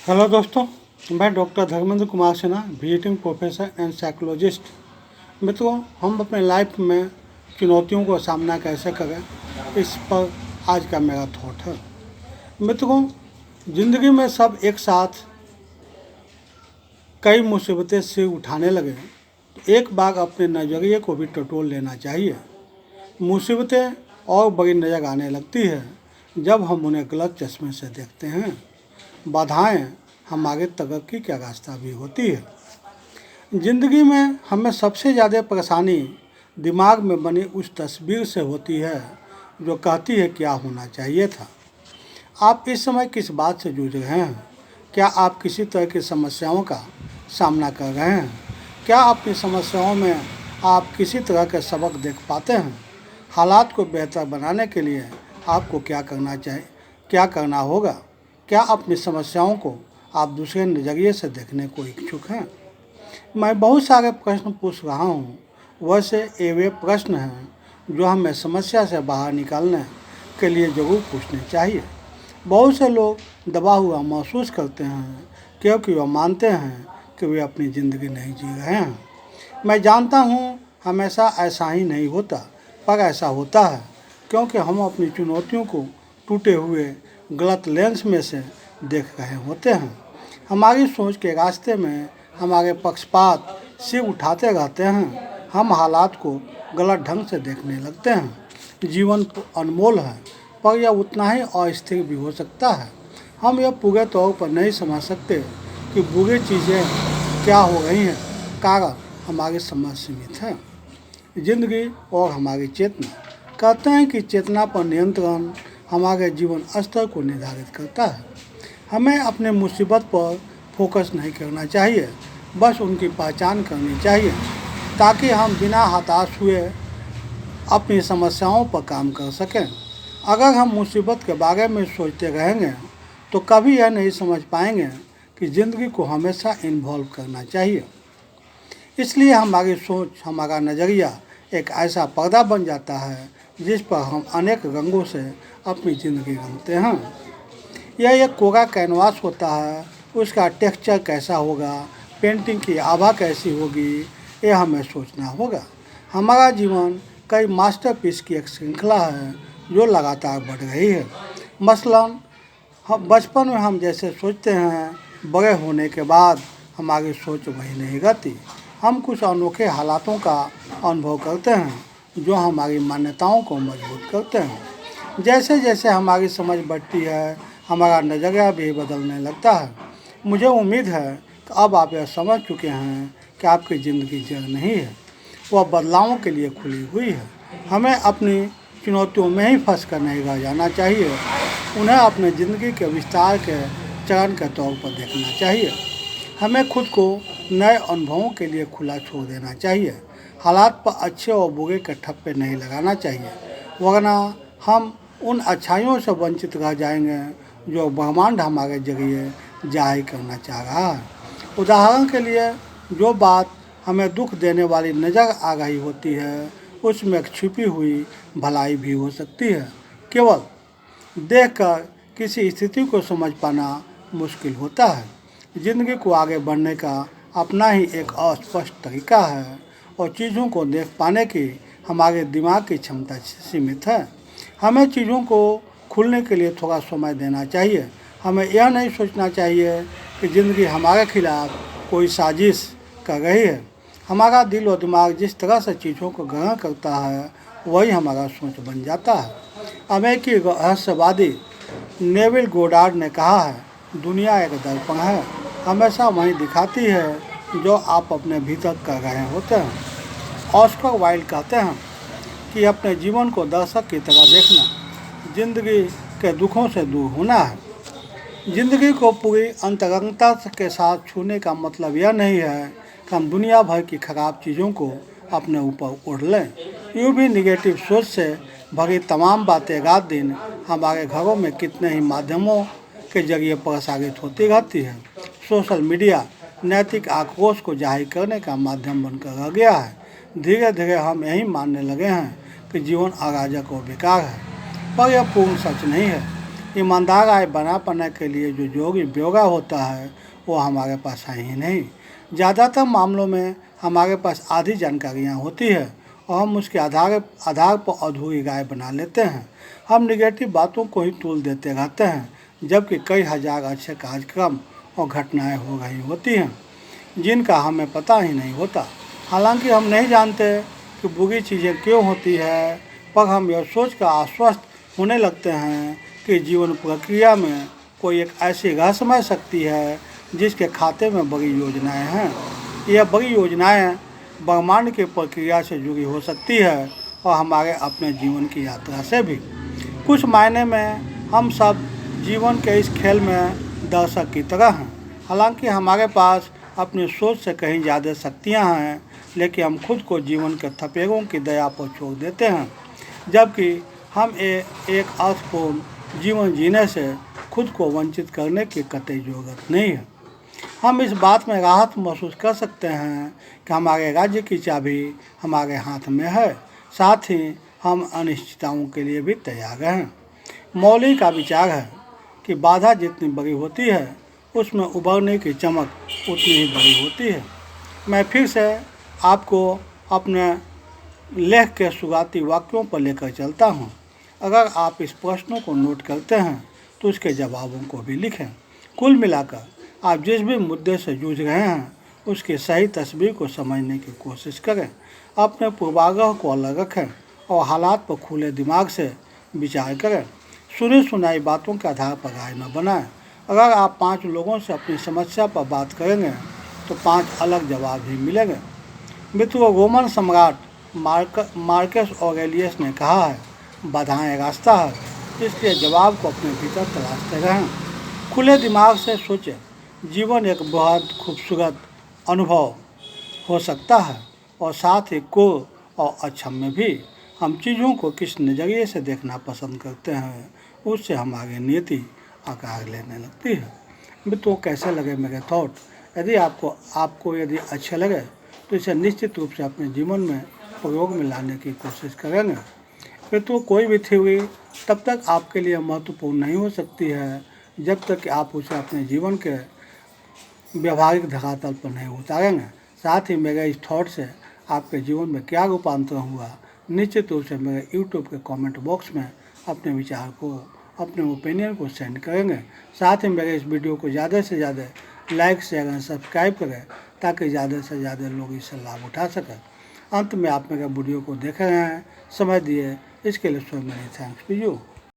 Hello दोस्तों, मैं doctor Dharmendra Kumar Sinha, visiting professor and psychologist. मित्रों, हम अपने लाइफ में चुनौतियों का सामना कैसे करें, इस पर आज का मेरा थॉट है। मित्रों, ज़िंदगी में सब एक साथ कई मुसीबतें से उठाने लगे तो एक बार अपने नज़रिए को भी टटोल लेना चाहिए। मुसीबतें और बड़ी नज़र आने लगती है जब हम उन्हें गलत चश्मे से देखते हैं। बाधाएं हमारे तरक्की का रास्ता भी होती है। ज़िंदगी में हमें सबसे ज़्यादा परेशानी दिमाग में बनी उस तस्वीर से होती है जो कहती है क्या होना चाहिए था। आप इस समय किस बात से जूझ रहे हैं? क्या आप किसी तरह की समस्याओं का सामना कर रहे हैं? क्या अपनी समस्याओं में आप किसी तरह के सबक देख पाते हैं? हालात को बेहतर बनाने के लिए आपको क्या करना होगा? क्या अपनी समस्याओं को आप दूसरे नज़रिए से देखने को इच्छुक हैं? मैं बहुत सारे प्रश्न पूछ रहा हूँ। वैसे ये वे प्रश्न हैं जो हमें समस्या से बाहर निकालने के लिए ज़रूर पूछने चाहिए। बहुत से लोग दबा हुआ महसूस करते हैं क्योंकि वह मानते हैं कि वे अपनी ज़िंदगी नहीं जी रहे हैं। मैं जानता हूँ हमेशा ऐसा ही नहीं होता, पर ऐसा होता है क्योंकि हम अपनी चुनौतियों को टूटे हुए गलत लेंस में से देख रहे होते हैं। हमारी सोच के रास्ते में हमारे पक्षपात सिर उठाते रहते हैं। हम हालात को गलत ढंग से देखने लगते हैं। जीवन अनमोल है, पर यह उतना ही अस्थिर भी हो सकता है। हम यह पूरे तौर पर नहीं समझ सकते कि बुरी चीज़ें क्या हो रही हैं, कारण हमारी समझ सीमित है। जिंदगी और हमारी चेतना। कहते हैं कि चेतना पर नियंत्रण हमारे जीवन स्तर को निर्धारित करता है। हमें अपने मुसीबत पर फोकस नहीं करना चाहिए, बस उनकी पहचान करनी चाहिए ताकि हम बिना हताश हुए अपनी समस्याओं पर काम कर सकें। अगर हम मुसीबत के बारे में सोचते रहेंगे तो कभी यह नहीं समझ पाएंगे कि ज़िंदगी को हमेशा इन्वॉल्व करना चाहिए। इसलिए हमारी सोच, हमारा नज़रिया एक ऐसा पर्दा बन जाता है जिस पर हम अनेक रंगों से अपनी ज़िंदगी रंगते हैं। यह एक कोरा कैनवास होता है, उसका टेक्सचर कैसा होगा, पेंटिंग की आभा कैसी होगी, यह हमें सोचना होगा। हमारा जीवन कई मास्टरपीस की एक श्रृंखला है जो लगातार बढ़ रही है। मसलन बचपन में हम जैसे सोचते हैं, बड़े होने के बाद हमारी सोच वही नहीं रहती। हम कुछ अनोखे हालातों का अनुभव करते हैं जो हमारी मान्यताओं को मजबूत करते हैं। जैसे जैसे हमारी समझ बढ़ती है, हमारा नज़रिया भी बदलने लगता है। मुझे उम्मीद है कि अब आप यह समझ चुके हैं कि आपकी ज़िंदगी जड़ नहीं है, वह बदलावों के लिए खुली हुई है। हमें अपनी चुनौतियों में ही फंस कर नहीं रह जाना चाहिए, उन्हें अपने ज़िंदगी के विस्तार के चरण के तौर पर देखना चाहिए। हमें खुद को नए अनुभवों के लिए खुला छोड़ देना चाहिए। हालात पर अच्छे और बुरे के ठप्पे नहीं लगाना चाहिए, वरना हम उन अच्छाइयों से वंचित रह जाएंगे जो ब्रह्मांड हमारे जरिए जाहिर करना चाह रहा है। उदाहरण के लिए, जो बात हमें दुख देने वाली नज़र आ रही होती है, उसमें एक छिपी हुई भलाई भी हो सकती है। केवल देखकर किसी स्थिति को समझ पाना मुश्किल होता है। ज़िंदगी को आगे बढ़ने का अपना ही एक अस्पष्ट तरीका है और चीज़ों को देख पाने की हमारे दिमाग की क्षमता सीमित है। हमें चीज़ों को खुलने के लिए थोड़ा समय देना चाहिए। हमें यह नहीं सोचना चाहिए कि ज़िंदगी हमारे खिलाफ कोई साजिश कर रही है। हमारा दिल और दिमाग जिस तरह से चीज़ों को ग्रहण करता है वही हमारा सोच बन जाता है। अमेरिकी रहस्यवादी नेविल गोडार्ड ने कहा है, दुनिया एक दर्पण है, हमेशा वही दिखाती है जो आप अपने भीतर कर रहे होते हैं। ऑस्कर वाइल्ड कहते हैं कि अपने जीवन को दर्शक की तरह देखना जिंदगी के दुखों से दूर होना है। जिंदगी को पूरी अंतरंगता के साथ छूने का मतलब यह नहीं है कि हम दुनिया भर की खराब चीज़ों को अपने ऊपर ओढ़ लें। यूँ भी निगेटिव सोच से भरी तमाम बातें रात दिन हमारे घरों में कितने ही माध्यमों के जरिए प्रसारित होती रहती है। सोशल मीडिया नैतिक आक्रोश को जाहिर करने का माध्यम बनकर रह गया है। धीरे धीरे हम यही मानने लगे हैं कि जीवन अराजक और बेकार है, पर यह पूर्ण सच नहीं है। ईमानदार आय बना पाने के लिए जो योग्य ब्योगा होता है वो हमारे पास है ही नहीं। ज़्यादातर मामलों में हमारे पास आधी जानकारियाँ होती है और हम उसके आधार पर अधूरी राय बना लेते हैं। हम निगेटिव बातों को ही तूल देते रहते हैं, जबकि कई हज़ार अच्छे कार्यक्रम और घटनाएं हो रही होती हैं जिनका हमें पता ही नहीं होता। हालांकि हम नहीं जानते कि बुरी चीज़ें क्यों होती है, पर हम यह सोच कर आश्वस्त होने लगते हैं कि जीवन प्रक्रिया में कोई एक ऐसी रहस्यमय शक्ति है जिसके खाते में बड़ी योजनाएं हैं। यह बड़ी योजनाएं ब्रह्मांड की प्रक्रिया से जुड़ी हो सकती है और हमारे अपने जीवन की यात्रा से भी। कुछ मायने में हम सब जीवन के इस खेल में दर्शक की तरह हैं। हालांकि हमारे पास अपनी सोच से कहीं ज़्यादा शक्तियां हैं, लेकिन हम खुद को जीवन के थपेड़ों की दया पर छोड़ देते हैं, जबकि हम एक अर्थपूर्ण जीवन जीने से खुद को वंचित करने की कतई ज़रूरत नहीं है। हम इस बात में राहत महसूस कर सकते हैं कि हमारे राज्य की चाबी हमारे हाथ में है, साथ ही हम अनिश्चितताओं के लिए भी तैयार हैं। मौलिक का विचार है कि बाधा जितनी बड़ी होती है उसमें उभरने की चमक उतनी ही बड़ी होती है। मैं फिर से आपको अपने लेख के शुरुआती वाक्यों पर लेकर चलता हूँ। अगर आप इस प्रश्नों को नोट करते हैं तो उसके जवाबों को भी लिखें। कुल मिलाकर आप जिस भी मुद्दे से जूझ रहे हैं उसकी सही तस्वीर को समझने की कोशिश करें। अपने पूर्वाग्रह को अलग रखें और हालात पर खुले दिमाग से विचार करें। सुनी सुनाई बातों के आधार पर राय न बनाएं। अगर आप 5 लोगों से अपनी समस्या पर बात करेंगे तो 5 अलग जवाब ही मिलेंगे। मित्रों, रोमन सम्राट मार्कस ऑरेलियस ने कहा है, बाधाएं रास्ता है, इसलिए जवाब को अपने भीतर तलाशते रहें। खुले दिमाग से सोचें। जीवन एक बहुत खूबसूरत अनुभव हो सकता है और साथ ही क्रूर और अक्षम्य भी। हम चीज़ों को किस नज़रिए से देखना पसंद करते हैं उससे हमारी नीति आकार लेने लगती है। मित्रों, कैसे लगे मेरे थॉट? यदि आपको यदि अच्छे लगे तो इसे निश्चित रूप से अपने जीवन में प्रयोग में लाने की कोशिश करेंगे। मित्रों, कोई भी थ्योरी तब तक आपके लिए महत्वपूर्ण नहीं हो सकती है जब तक कि आप उसे अपने जीवन के व्यवहारिक धरातल पर नहीं उतारेंगे। साथ ही मेरे इस थॉट से आपके जीवन में क्या रूपांतर हुआ, निश्चित रूप से मेरे यूट्यूब के कमेंट बॉक्स में अपने विचार को, अपने ओपिनियन को सेंड करेंगे। साथ ही मेरे इस वीडियो को ज़्यादा से ज़्यादा लाइक, शेयर और सब्सक्राइब करें ताकि ज़्यादा से ज़्यादा लोग इससे लाभ उठा सकें। अंत में आप मेरे वीडियो को देख रहे हैं, समय दिए इसके लिए so many thanks to you.